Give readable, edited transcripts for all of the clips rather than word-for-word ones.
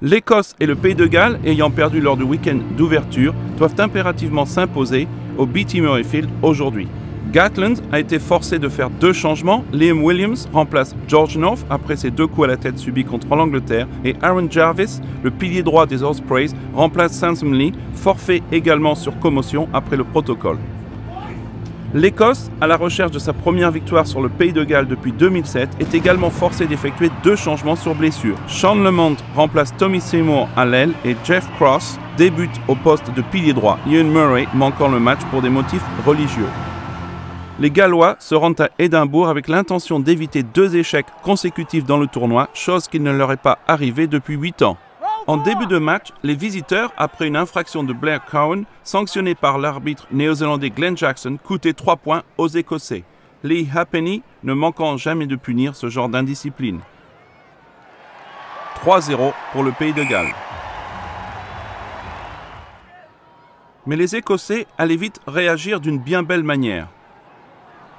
L'Écosse et le Pays de Galles, ayant perdu lors du week-end d'ouverture, doivent impérativement s'imposer au BT Murrayfield aujourd'hui. Gatland a été forcé de faire 2 changements. Liam Williams remplace George North après ses 2 coups à la tête subis contre l'Angleterre et Aaron Jarvis, le pilier droit des Ospreys, remplace Sansom Lee, forfait également sur commotion après le protocole. L'Écosse, à la recherche de sa première victoire sur le Pays de Galles depuis 2007, est également forcée d'effectuer 2 changements sur blessure. Sean Lemond remplace Tommy Seymour à l'aile et Jeff Cross débute au poste de pilier droit, Ian Murray manquant le match pour des motifs religieux. Les Gallois se rendent à Édimbourg avec l'intention d'éviter 2 échecs consécutifs dans le tournoi, chose qui ne leur est pas arrivée depuis 8 ans. En début de match, les visiteurs, après une infraction de Blair Cowan, sanctionnée par l'arbitre néo-zélandais Glenn Jackson, coûtaient 3 points aux Écossais. Lee Halfpenny ne manquant jamais de punir ce genre d'indiscipline. 3-0 pour le Pays de Galles. Mais les Écossais allaient vite réagir d'une bien belle manière.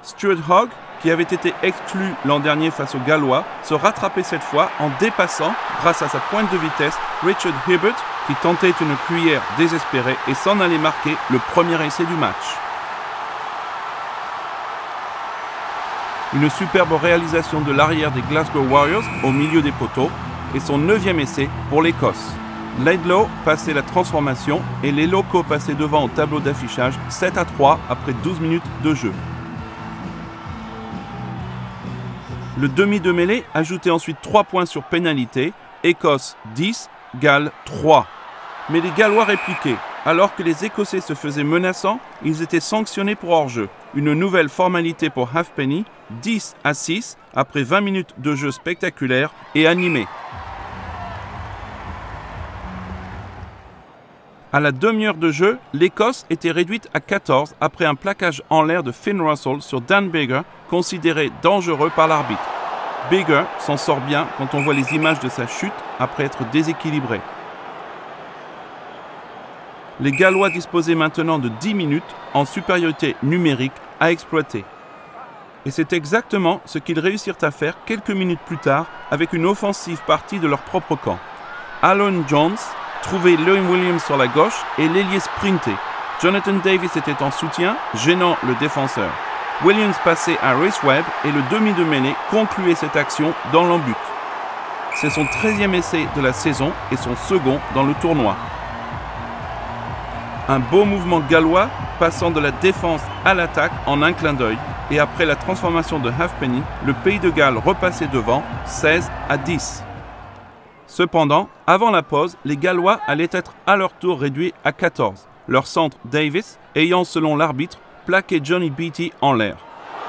Stuart Hogg, qui avait été exclu l'an dernier face aux Gallois, se rattrapait cette fois en dépassant, grâce à sa pointe de vitesse, Richard Hibbert, qui tentait une cuillère désespérée et s'en allait marquer le premier essai du match. Une superbe réalisation de l'arrière des Glasgow Warriors au milieu des poteaux et son 9e essai pour l'Écosse. Laidlaw passait la transformation et les locaux passaient devant au tableau d'affichage 7-3 après 12 minutes de jeu. Le demi de mêlée ajoutait ensuite 3 points sur pénalité, Écosse 10, Galles 3. Mais les Gallois répliquaient. Alors que les Écossais se faisaient menaçants, ils étaient sanctionnés pour hors-jeu. Une nouvelle formalité pour Halfpenny, 10-6, après 20 minutes de jeu spectaculaire et animé. À la demi-heure de jeu, l'Écosse était réduite à 14 après un plaquage en l'air de Finn Russell sur Dan Biggar, considéré dangereux par l'arbitre. Biggar s'en sort bien quand on voit les images de sa chute après être déséquilibré. Les Gallois disposaient maintenant de 10 minutes en supériorité numérique à exploiter. Et c'est exactement ce qu'ils réussirent à faire quelques minutes plus tard avec une offensive partie de leur propre camp. Alan Jones trouvait Liam Williams sur la gauche et l'ailier sprintait. Jonathan Davis était en soutien, gênant le défenseur. Williams passait à Rhys Webb et le demi de mêlée concluait cette action dans l'embut. C'est son 13e essai de la saison et son second dans le tournoi. Un beau mouvement gallois passant de la défense à l'attaque en un clin d'œil et après la transformation de Halfpenny, le Pays de Galles repassait devant 16-10. Cependant, avant la pause, les Gallois allaient être à leur tour réduits à 14. Leur centre Davis ayant, selon l'arbitre, plaqué Johnny Beattie en l'air.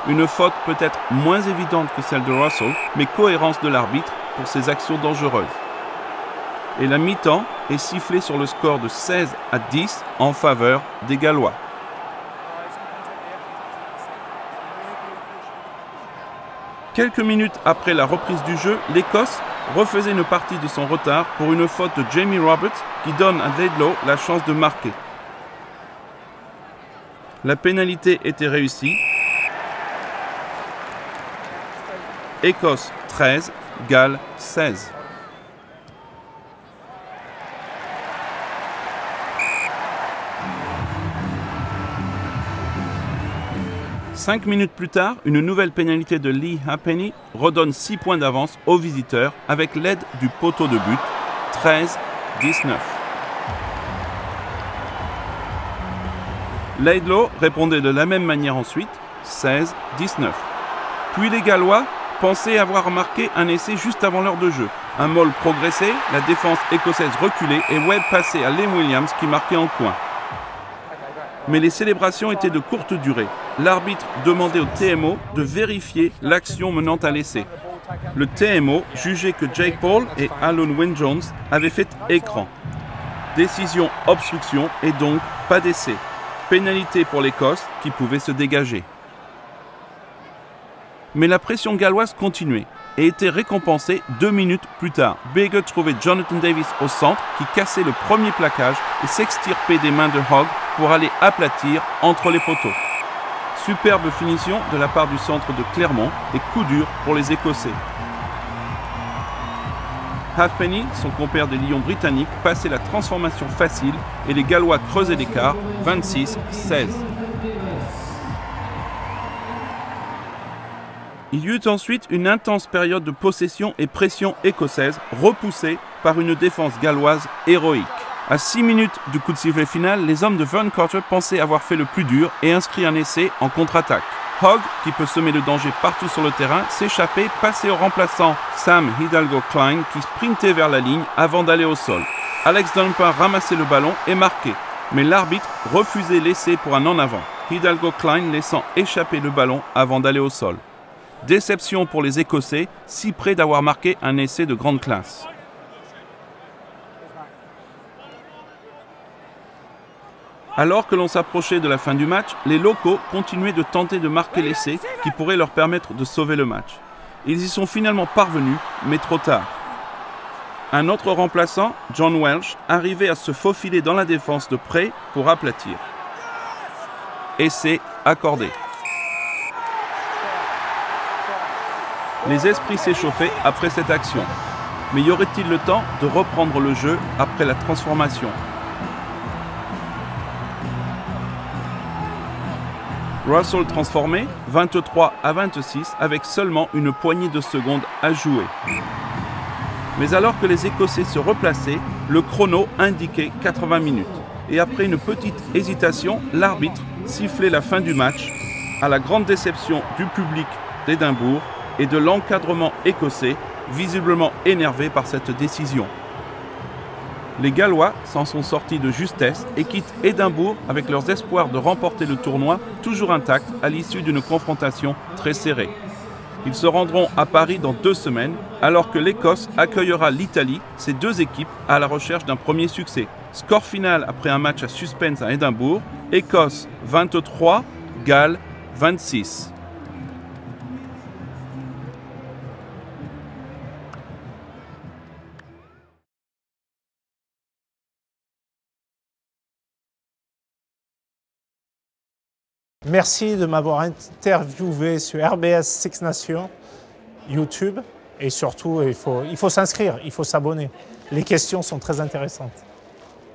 Une faute peut-être moins évidente que celle de Russell, mais cohérence de l'arbitre pour ses actions dangereuses. Et la mi-temps est sifflée sur le score de 16-10 en faveur des Gallois. Quelques minutes après la reprise du jeu, l'Écosse refaisait une partie de son retard pour une faute de Jamie Roberts qui donne à Laidlaw la chance de marquer. La pénalité était réussie. Écosse 13, Galles 16. Cinq minutes plus tard, une nouvelle pénalité de Lee Halfpenny redonne 6 points d'avance aux visiteurs avec l'aide du poteau de but, 13-19. Laidlaw répondait de la même manière ensuite, 16-19. Puis les Gallois pensaient avoir marqué un essai juste avant l'heure de jeu. Un Moll progressait, la défense écossaise reculait et Webb passait à Liam Williams qui marquait en coin. Mais les célébrations étaient de courte durée. L'arbitre demandait au TMO de vérifier l'action menant à l'essai. Le TMO jugeait que Jake Paul et Alan Wynne-Jones avaient fait écran. Décision obstruction et donc pas d'essai. Pénalité pour l'Écosse qui pouvait se dégager. Mais la pression galloise continuait et était récompensée 2 minutes plus tard. Biggar trouvait Jonathan Davis au centre qui cassait le premier plaquage et s'extirpait des mains de Hogg pour aller aplatir entre les poteaux. Superbe finition de la part du centre de Clermont et coup dur pour les Écossais. Halfpenny, son compère des Lions britanniques, passait la transformation facile et les Gallois creusaient l'écart, 26-16. Il y eut ensuite une intense période de possession et pression écossaise, repoussée par une défense galloise héroïque. À 6 minutes du coup de sifflet final, les hommes de Vern Cotter pensaient avoir fait le plus dur et inscrit un essai en contre-attaque. Hogg, qui peut semer le danger partout sur le terrain, s'échappait, passait au remplaçant Sam Hidalgo-Cline qui sprintait vers la ligne avant d'aller au sol. Alex Dunbar ramassait le ballon et marquait, mais l'arbitre refusait l'essai pour un en avant, Hidalgo-Cline laissant échapper le ballon avant d'aller au sol. Déception pour les Écossais, si près d'avoir marqué un essai de grande classe. Alors que l'on s'approchait de la fin du match, les locaux continuaient de tenter de marquer l'essai qui pourrait leur permettre de sauver le match. Ils y sont finalement parvenus, mais trop tard. Un autre remplaçant, John Welsh, arrivait à se faufiler dans la défense de près pour aplatir. Essai accordé. Les esprits s'échauffaient après cette action. Mais y aurait-il le temps de reprendre le jeu après la transformation ? Russell transformé, 23-26, avec seulement une poignée de secondes à jouer. Mais alors que les Écossais se replaçaient, le chrono indiquait 80 minutes. Et après une petite hésitation, l'arbitre sifflait la fin du match, à la grande déception du public d'Édimbourg et de l'encadrement écossais, visiblement énervé par cette décision. Les Gallois s'en sont sortis de justesse et quittent Édimbourg avec leurs espoirs de remporter le tournoi toujours intacts à l'issue d'une confrontation très serrée. Ils se rendront à Paris dans 2 semaines, alors que l'Écosse accueillera l'Italie, ces 2 équipes à la recherche d'un premier succès. Score final après un match à suspense à Édimbourg, Écosse 23, Galles 26. Merci de m'avoir interviewé sur RBS Six Nations, YouTube. Et surtout, il faut s'inscrire, il faut s'abonner. Les questions sont très intéressantes.